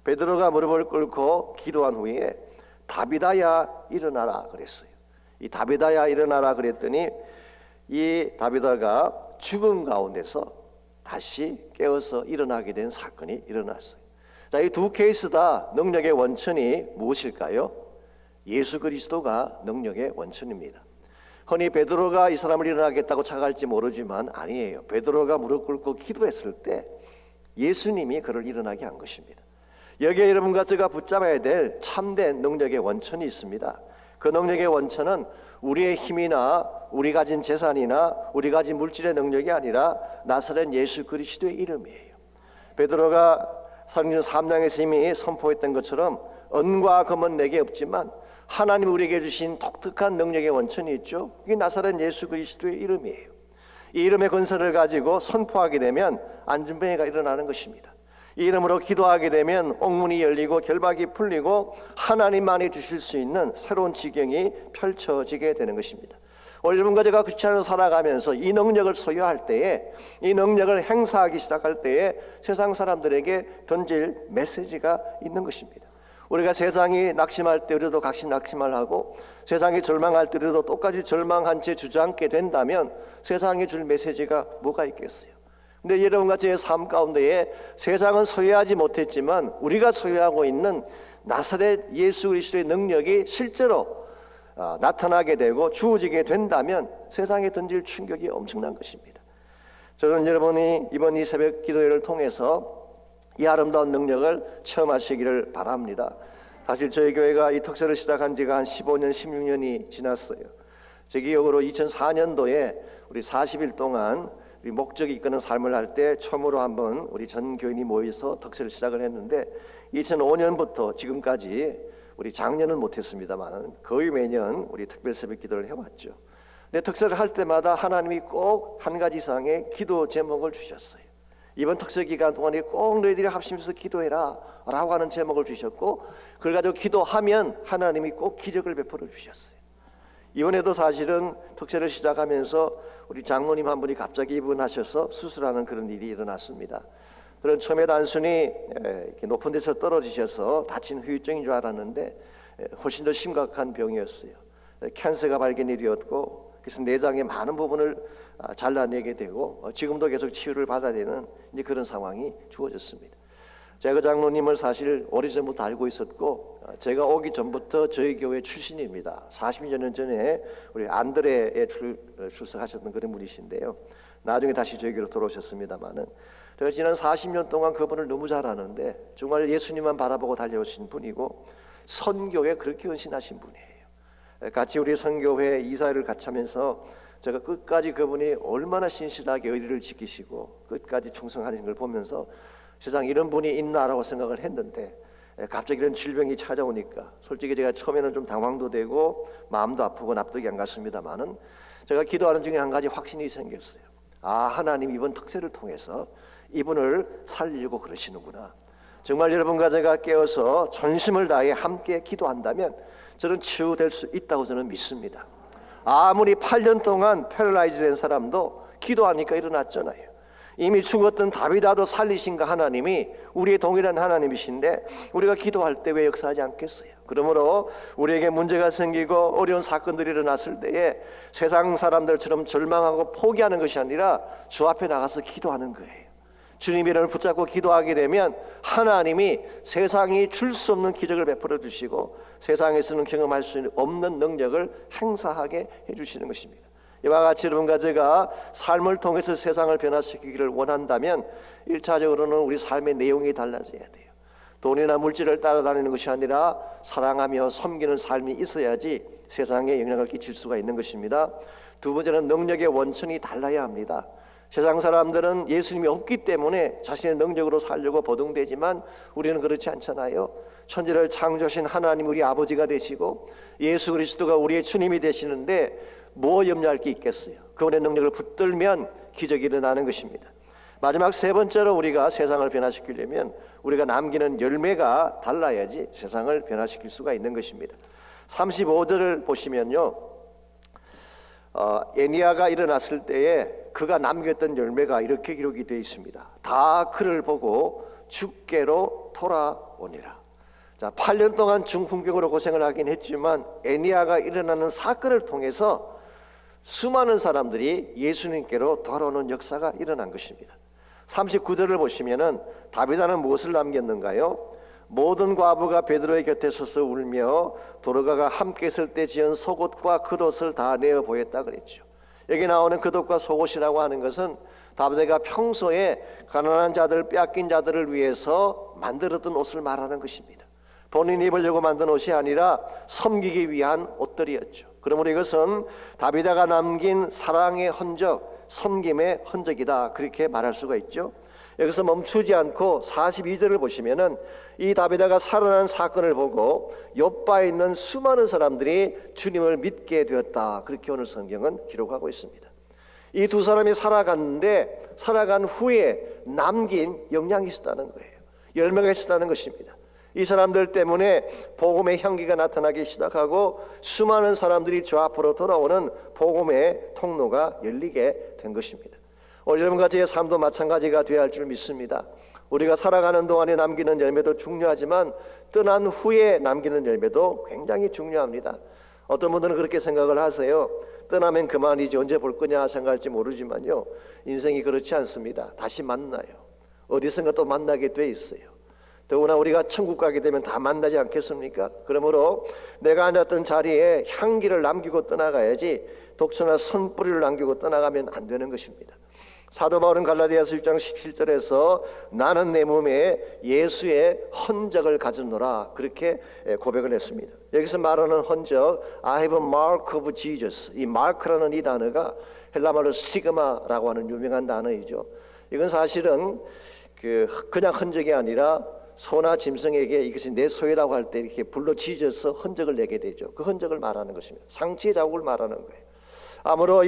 베드로가 무릎을 꿇고 기도한 후에 다비다야 일어나라 그랬어요. 이 다비다야 일어나라 그랬더니 이 다비다가 죽음 가운데서 다시 깨어서 일어나게 된 사건이 일어났어요. 자, 이 두 케이스 다 능력의 원천이 무엇일까요? 예수 그리스도가 능력의 원천입니다. 흔히 베드로가 이 사람을 일어나겠다고 착각할지 모르지만 아니에요. 베드로가 무릎 꿇고 기도했을 때 예수님이 그를 일어나게 한 것입니다. 여기에 여러분과 제가 붙잡아야 될 참된 능력의 원천이 있습니다. 그 능력의 원천은 우리의 힘이나 우리 가진 재산이나 우리 가진 물질의 능력이 아니라 나사렛 예수 그리스도의 이름이에요. 베드로가 성경 3장에서 이미 선포했던 것처럼 은과 금은 내게 없지만 하나님 우리에게 주신 독특한 능력의 원천이 있죠. 이게 나사렛 예수 그리스도의 이름이에요. 이 이름의 근세를 가지고 선포하게 되면 안전병이가 일어나는 것입니다. 이 이름으로 기도하게 되면 옥문이 열리고 결박이 풀리고 하나님만이 주실 수 있는 새로운 지경이 펼쳐지게 되는 것입니다. 오늘 여러분과 제가 크리스찬으로 살아가면서 이 능력을 소유할 때에, 이 능력을 행사하기 시작할 때에 세상 사람들에게 던질 메시지가 있는 것입니다. 우리가 세상이 낙심할 때 우리도 같이 낙심을 하고 세상이 절망할 때 우리도 똑같이 절망한 채 주저앉게 된다면 세상이 줄 메시지가 뭐가 있겠어요? 근데 여러분과 제 삶 가운데에 세상은 소유하지 못했지만 우리가 소유하고 있는 나사렛 예수 그리스도의 능력이 실제로 나타나게 되고 주어지게 된다면 세상에 던질 충격이 엄청난 것입니다. 저는 여러분이 이번 이 새벽 기도회를 통해서 이 아름다운 능력을 체험하시기를 바랍니다. 사실 저희 교회가 이 특세를 시작한 지가 한 15년, 16년이 지났어요. 제 기억으로 2004년도에 우리 40일 동안 우리 목적이 이끄는 삶을 할 때 처음으로 한번 우리 전 교인이 모여서 특세를 시작을 했는데 2005년부터 지금까지 우리 작년은 못했습니다만 거의 매년 우리 특별 새벽 기도를 해왔죠. 근데 특세를 할 때마다 하나님이 꼭 한 가지 이상의 기도 제목을 주셨어요. 이번 특세 기간 동안에 꼭 너희들이 합심해서 기도해라 라고 하는 제목을 주셨고, 그걸 가지고 기도하면 하나님이 꼭 기적을 베풀어 주셨어요. 이번에도 사실은 특세를 시작하면서 우리 장로님 한 분이 갑자기 입원하셔서 수술하는 그런 일이 일어났습니다. 그런 처음에 단순히 이렇게 높은 데서 떨어지셔서 다친 후유증인 줄 알았는데 훨씬 더 심각한 병이었어요. 캔서가 발견이 되었고, 그래서 내장의 많은 부분을 잘라내게 되고 지금도 계속 치유를 받아야 되는 이제 그런 상황이 주어졌습니다. 제가 그 장로님을 사실 오래전부터 알고 있었고, 제가 오기 전부터 저희 교회 출신입니다. 40여 년 전에 우리 안드레에 출석하셨던 그런 분이신데요. 나중에 다시 저희 교회로 들어오셨습니다마는, 제가 지난 40년 동안 그분을 너무 잘 아는데 정말 예수님만 바라보고 달려오신 분이고 선교에 그렇게 헌신하신 분이에요. 같이 우리 선교회 이사회를 같이 하면서 제가 끝까지 그분이 얼마나 신실하게 의리를 지키시고 끝까지 충성하는 걸 보면서 세상에 이런 분이 있나라고 생각을 했는데, 갑자기 이런 질병이 찾아오니까 솔직히 제가 처음에는 좀 당황도 되고 마음도 아프고 납득이 안 갔습니다만은, 제가 기도하는 중에 한 가지 확신이 생겼어요. 하나님 이번 특세를 통해서 이분을 살리려고 그러시는구나. 정말 여러분과 제가 깨어서 전심을 다해 함께 기도한다면 저는 치유될 수 있다고 저는 믿습니다. 아무리 8년 동안 패럴라이즈 된 사람도 기도하니까 일어났잖아요. 이미 죽었던 다비다도 살리신 그 하나님이 우리의 동일한 하나님이신데 우리가 기도할 때 왜 역사하지 않겠어요? 그러므로 우리에게 문제가 생기고 어려운 사건들이 일어났을 때에 세상 사람들처럼 절망하고 포기하는 것이 아니라 주 앞에 나가서 기도하는 거예요. 주님의 이름을 붙잡고 기도하게 되면 하나님이 세상이 줄 수 없는 기적을 베풀어 주시고 세상에서는 경험할 수 없는 능력을 행사하게 해주시는 것입니다. 이와 같이 여러분과 제가 삶을 통해서 세상을 변화시키기를 원한다면 1차적으로는 우리 삶의 내용이 달라져야 돼요. 돈이나 물질을 따라다니는 것이 아니라 사랑하며 섬기는 삶이 있어야지 세상에 영향을 끼칠 수가 있는 것입니다. 두 번째는 능력의 원천이 달라야 합니다. 세상 사람들은 예수님이 없기 때문에 자신의 능력으로 살려고 버둥대지만 우리는 그렇지 않잖아요. 천지를 창조하신 하나님 우리 아버지가 되시고 예수 그리스도가 우리의 주님이 되시는데 뭐 염려할 게 있겠어요? 그분의 능력을 붙들면 기적이 일어나는 것입니다. 마지막 세 번째로 우리가 세상을 변화시키려면 우리가 남기는 열매가 달라야지 세상을 변화시킬 수가 있는 것입니다. 35절을 보시면요, 에니야가 일어났을 때에 그가 남겼던 열매가 이렇게 기록이 되어 있습니다. 다 그를 보고 주께로 돌아오니라. 자, 8년 동안 중풍병으로 고생을 하긴 했지만 에니야가 일어나는 사건을 통해서 수많은 사람들이 예수님께로 돌아오는 역사가 일어난 것입니다. 39절을 보시면은 다윗은 무엇을 남겼는가요? 모든 과부가 베드로의 곁에 서서 울며 도로가가 함께 있을 때 지은 속옷과 겉옷을 다 내어 보였다 그랬죠. 여기 나오는 겉옷과 속옷이라고 하는 것은 다윗가 평소에 가난한 자들, 빼앗긴 자들을 위해서 만들었던 옷을 말하는 것입니다. 본인이 입으려고 만든 옷이 아니라 섬기기 위한 옷들이었죠. 그러므로 이것은 다윗가 남긴 사랑의 흔적, 섬김의 흔적이다, 그렇게 말할 수가 있죠. 여기서 멈추지 않고 42절을 보시면은 이 다윗가 살아난 사건을 보고 욥바에 있는 수많은 사람들이 주님을 믿게 되었다, 그렇게 오늘 성경은 기록하고 있습니다. 이 두 사람이 살아갔는데 살아간 후에 남긴 영향이 있었다는 거예요. 열매가 있었다는 것입니다. 이 사람들 때문에 복음의 향기가 나타나기 시작하고 수많은 사람들이 주 앞으로 돌아오는 복음의 통로가 열리게 된 것입니다. 오늘 여러분과 저의 삶도 마찬가지가 되어야 할 줄 믿습니다. 우리가 살아가는 동안에 남기는 열매도 중요하지만 떠난 후에 남기는 열매도 굉장히 중요합니다. 어떤 분들은 그렇게 생각을 하세요. 떠나면 그만이지 언제 볼 거냐 생각할지 모르지만요, 인생이 그렇지 않습니다. 다시 만나요. 어디선가 또 만나게 돼 있어요. 더구나 우리가 천국 가게 되면 다 만나지 않겠습니까? 그러므로 내가 앉았던 자리에 향기를 남기고 떠나가야지 독초나 선뿌리를 남기고 떠나가면 안 되는 것입니다. 사도 바울은 갈라디아서 6장 17절에서 나는 내 몸에 예수의 흔적을 가졌노라 그렇게 고백을 했습니다. 여기서 말하는 흔적, I have a mark of Jesus. 이 마크라는 이 단어가 헬라말로 시그마라고 하는 유명한 단어이죠. 이건 사실은 그냥 흔적이 아니라 소나 짐승에게 이것이 내 소유라고 할 때 이렇게 불러 지져서 흔적을 내게 되죠. 그 흔적을 말하는 것입니다. 상처의 자국을 말하는 거예요. 아마도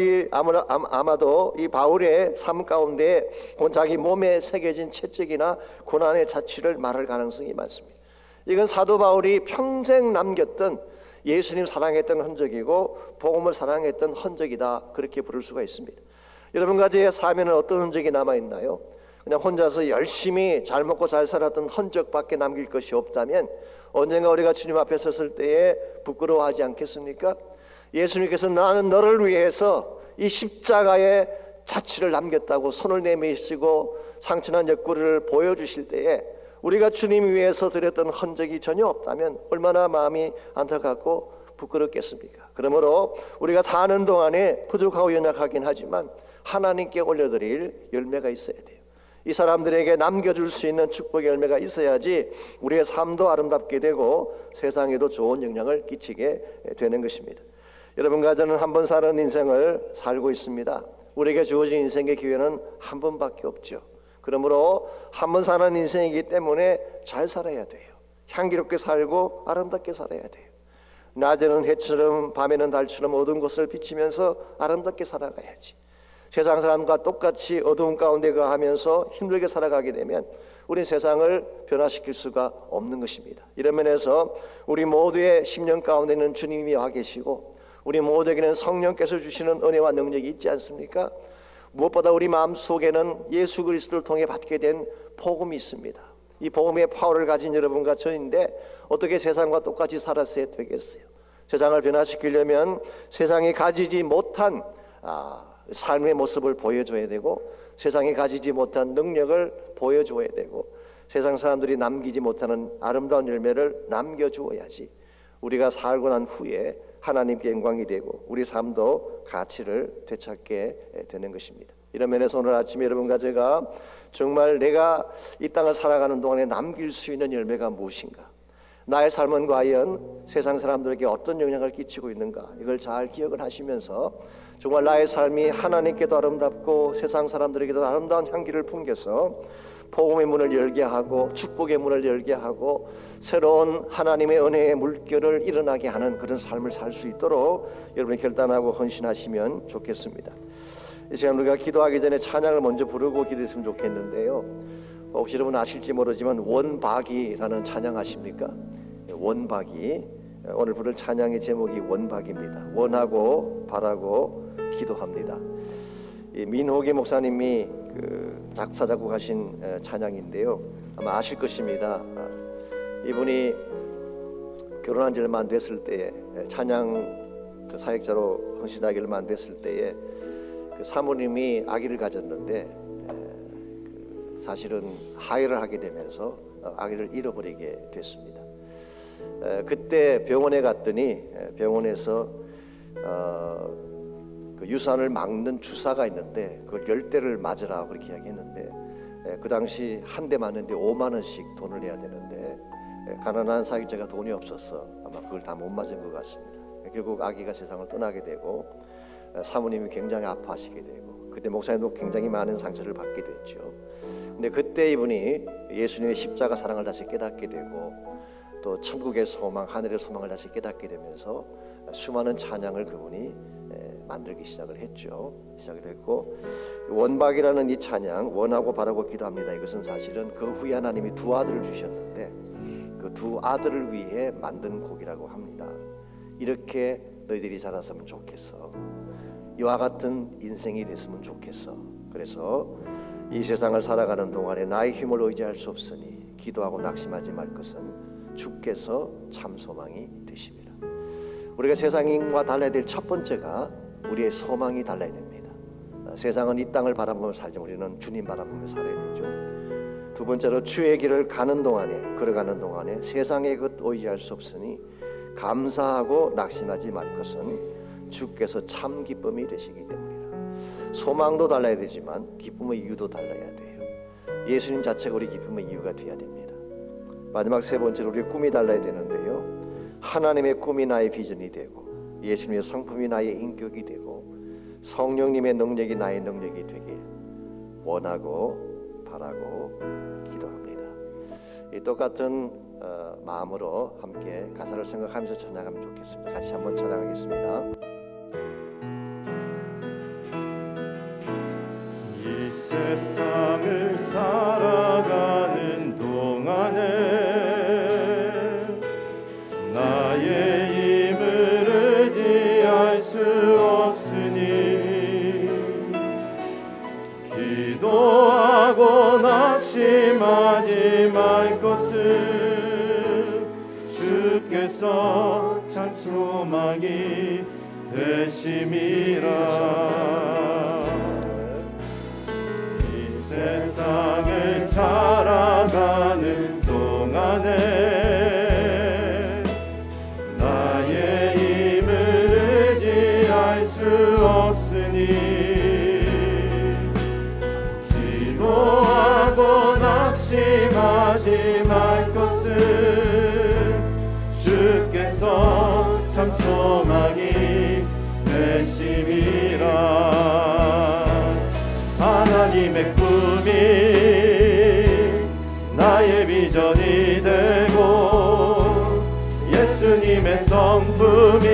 이 바울의 삶 가운데 자기 몸에 새겨진 채찍이나 고난의 자취를 말할 가능성이 많습니다. 이건 사도 바울이 평생 남겼던 예수님 사랑했던 흔적이고 복음을 사랑했던 흔적이다 그렇게 부를 수가 있습니다. 여러분 가지의 삶에는 어떤 흔적이 남아있나요? 그냥 혼자서 열심히 잘 먹고 잘 살았던 흔적밖에 남길 것이 없다면 언젠가 우리가 주님 앞에 섰을 때에 부끄러워하지 않겠습니까? 예수님께서 나는 너를 위해서 이 십자가의 자취를 남겼다고 손을 내미시고 상처난 옆구리를 보여주실 때에 우리가 주님 위해서 드렸던 흔적이 전혀 없다면 얼마나 마음이 안타깝고 부끄럽겠습니까? 그러므로 우리가 사는 동안에 부족하고 연약하긴 하지만 하나님께 올려드릴 열매가 있어야 돼요. 이 사람들에게 남겨줄 수 있는 축복의 열매가 있어야지 우리의 삶도 아름답게 되고 세상에도 좋은 영향을 끼치게 되는 것입니다. 여러분과 저는 한 번 사는 인생을 살고 있습니다. 우리에게 주어진 인생의 기회는 한 번밖에 없죠. 그러므로 한 번 사는 인생이기 때문에 잘 살아야 돼요. 향기롭게 살고 아름답게 살아야 돼요. 낮에는 해처럼 밤에는 달처럼 어두운 곳을 비치면서 아름답게 살아가야지. 세상 사람과 똑같이 어두운 가운데 거하면서 힘들게 살아가게 되면 우리 세상을 변화시킬 수가 없는 것입니다. 이런 면에서 우리 모두의 심령 가운데는 주님이 와 계시고 우리 모두에게는 성령께서 주시는 은혜와 능력이 있지 않습니까? 무엇보다 우리 마음속에는 예수 그리스도를 통해 받게 된 복음이 있습니다. 이 복음의 파워를 가진 여러분과 저인데 어떻게 세상과 똑같이 살았어야 되겠어요? 세상을 변화시키려면 세상이 가지지 못한 삶의 모습을 보여줘야 되고 세상이 가지지 못한 능력을 보여줘야 되고 세상 사람들이 남기지 못하는 아름다운 열매를 남겨주어야지 우리가 살고 난 후에 하나님께 영광이 되고 우리 삶도 가치를 되찾게 되는 것입니다. 이런 면에서 오늘 아침에 여러분과 제가 정말 내가 이 땅을 살아가는 동안에 남길 수 있는 열매가 무엇인가, 나의 삶은 과연 세상 사람들에게 어떤 영향을 끼치고 있는가, 이걸 잘 기억을 하시면서 정말 나의 삶이 하나님께도 아름답고 세상 사람들에게도 아름다운 향기를 풍겨서 복음의 문을 열게 하고 축복의 문을 열게 하고 새로운 하나님의 은혜의 물결을 일어나게 하는 그런 삶을 살 수 있도록 여러분이 결단하고 헌신하시면 좋겠습니다. 이 시간 우리가 기도하기 전에 찬양을 먼저 부르고 기도했으면 좋겠는데요. 혹시 여러분 아실지 모르지만 원박이라는 찬양 아십니까? 원박이. 오늘 부를 찬양의 제목이 원박입니다. 원하고 바라고 기도합니다. 민호기 목사님이 작사 작곡하신 찬양인데요. 아마 아실 것입니다. 이분이 결혼한 지 얼마 안 됐을 때에 찬양 사역자로 헌신하기를 얼마 안 됐을 때에 사모님이 아기를 가졌는데 사실은 하혈을 하게 되면서 아기를 잃어버리게 됐습니다. 그때 병원에 갔더니 병원에서 그 유산을 막는 주사가 있는데 그걸 10대를 맞으라 그렇게 이야기했는데 그 당시 한 대 맞는데 5만 원씩 돈을 내야 되는데 가난한 사역자가 돈이 없어서 아마 그걸 다 못 맞은 것 같습니다. 결국 아기가 세상을 떠나게 되고 사모님이 굉장히 아파하시게 되고 그때 목사님도 굉장히 많은 상처를 받게 됐죠. 근데 그때 이분이 예수님의 십자가 사랑을 다시 깨닫게 되고 또 천국의 소망, 하늘의 소망을 다시 깨닫게 되면서 수많은 찬양을 그분이 만들기 시작을 했고 원박이라는 이 찬양, 원하고 바라고 기도합니다. 이것은 사실은 그 후에 하나님이 두 아들을 주셨는데 그 두 아들을 위해 만든 곡이라고 합니다. 이렇게 너희들이 자랐으면 좋겠어. 이와 같은 인생이 됐으면 좋겠어. 그래서 이 세상을 살아가는 동안에 나의 힘을 의지할 수 없으니 기도하고 낙심하지 말 것은 주께서 참 소망이 되십니다. 우리가 세상과 달라야 될 첫 번째가 우리의 소망이 달라야 됩니다. 세상은 이 땅을 바라보며 살지 우리는 주님 바라보며 살아야 되죠. 두 번째로 주의 길을 걸어가는 동안에 세상의 것 의지할 수 없으니 감사하고 낙심하지 말 것은 주께서 참 기쁨이 되시기 때문이라. 소망도 달라야 되지만 기쁨의 이유도 달라야 돼요. 예수님 자체가 우리 기쁨의 이유가 되어야 됩니다. 마지막 세 번째로 우리 꿈이 달라야 되는데요, 하나님의 꿈이 나의 비전이 되고 예수님의 성품이 나의 인격이 되고 성령님의 능력이 나의 능력이 되길 원하고 바라고 기도합니다. 이 똑같은 마음으로 함께 가사를 생각하면서 찬양하면 좋겠습니다. 같이 한번 찬양하겠습니다. 이 세상을 살아가는 동안에 나의 힘을 의지할 수 없으니 기도하고 낙심하지 말 것을 주께서 참 소망이 되심이라. 이 세상을 살아가는 동안에 나의 힘을 의지할 수 없으니 기도하고 낙심하지 말 것을 주께서 참 소망이 되심이라. 하나님의 꿈이 나의 비전이 되고 예수님의 성품이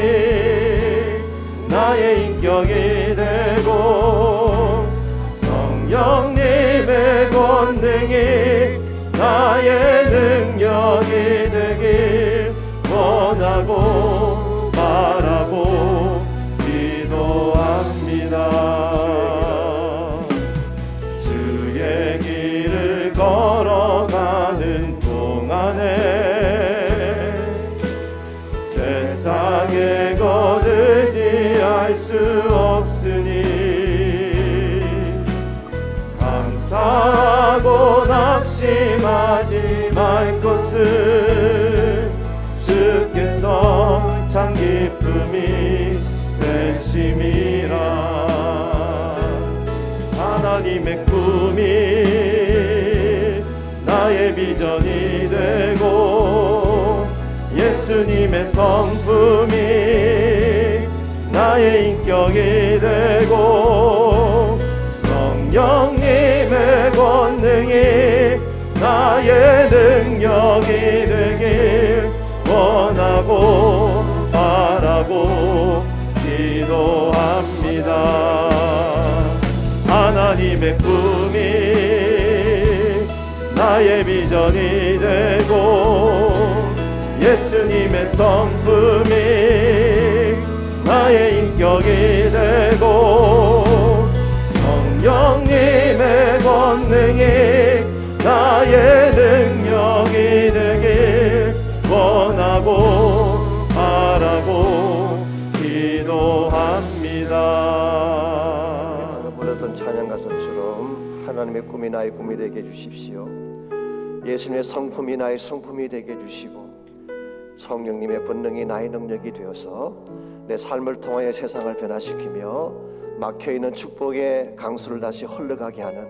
나의 인격이 되고 성령님의 권능이 나의 능력이 되길 원하고 바라고 기도합니다. 주의 길을 걸어가는 동안에 세상의 것 의지할 수 없으니 감사하고 낙심하지 말 것을 주께서 참 기쁨이 되심이라. 하나님의 꿈이 나의 비전이 되고 예수님의 성품이 나의 인격이 되고 성령님의 권능이 나의 능력이 되길 원하고 바라고 기도합니다. 하나님의 꿈이 나의 비전이 되고 예수님의 성품이 나의 인격이 되고 성령님의 권능이 나의 능력이 되길 원하고 바라고 기도합니다. 방금 불렀던 찬양 가사처럼 하나님의 꿈이 나의 꿈이 되게 해주십시오. 예수님의 성품이 나의 성품이 되게 해주시고 성령님의 권능이 나의 능력이 되어서 내 삶을 통하여 세상을 변화시키며 막혀있는 축복의 강수를 다시 흘러가게 하는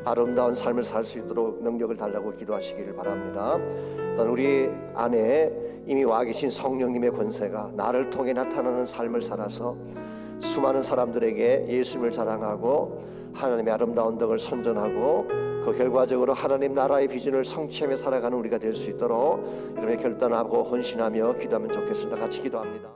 아름다운 삶을 살 수 있도록 능력을 달라고 기도하시기를 바랍니다. 또한 우리 안에 이미 와 계신 성령님의 권세가 나를 통해 나타나는 삶을 살아서 수많은 사람들에게 예수님을 자랑하고 하나님의 아름다운 덕을 선전하고 그 결과적으로 하나님 나라의 비전을 성취하며 살아가는 우리가 될 수 있도록 이름에 결단하고 헌신하며 기도하면 좋겠습니다. 같이 기도합니다.